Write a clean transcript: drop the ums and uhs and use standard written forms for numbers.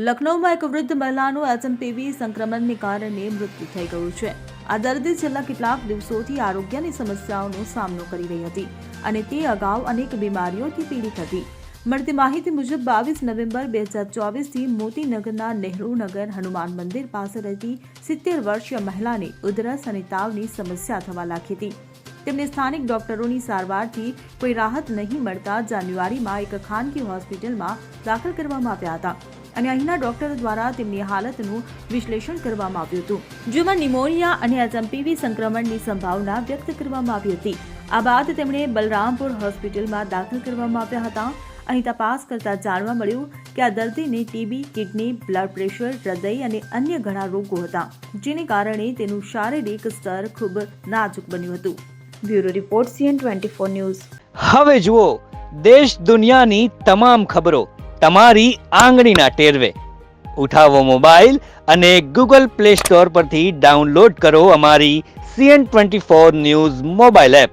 લખનૌમાં એક વૃદ્ધ મહિલાનું HMPV સંક્રમણને કારણે મૃત્યુ થઈ ગયું છે. આ દર્દી છેલ્લા કેટલાક દિવસોથી આરોગ્યની સમસ્યાઓનો સામનો કરી રહી હતી અને તે અગાઉ અનેક બીમારીઓથી પીડિત હતી. મળતી માહિતી મુજબ 22 નવેમ્બર 2024થી મોતીનગરના નહેરુનગર હનુમાન મંદિર પાસે રહેતી 70 વર્ષીય મહિલાને ઉધરસ અને તાવની સમસ્યા થવા લાગી હતી. તેમને સ્થાનિક ડોક્ટરોની સારવારથી કોઈ રાહત નહીં મળતા જાન્યુઆરીમાં એક ખાનગી હોસ્પિટલમાં દાખલ કરવામાં આવ્યા હતા અને અહીંના ડોક્ટરો દ્વારા તેમની હાલતનું વિશ્લેષણ કરવામાં આવ્યું હતું, જેમાં નિમોનિયા અને HMPV સંક્રમણની સંભાવના વ્યક્ત કરવામાં આવી હતી. આ બાદ તેમણે બલરામપુર હોસ્પિટલમાં દાખલ કરવામાં આવ્યા હતા. અહીં તપાસ કરતા જાણવા મળ્યું કે આ દર્દીને TB, કિડની, બ્લડ પ્રેશર, હૃદય અને અન્ય ઘણા રોગો હતા, જેને કારણે તેનું શારીરિક સ્તર ખૂબ નાજુક બન્યું હતું. Bureau report CN24 news. હવે જુઓ દેશ દુનિયાની તમામ ખબરો તમારી આંગળીના ટેરવે. ઉઠાવો મોબાઈલ અને Google Play Store પરથી ડાઉનલોડ કરો અમારી CN24 ન્યૂઝ મોબાઈલ એપ.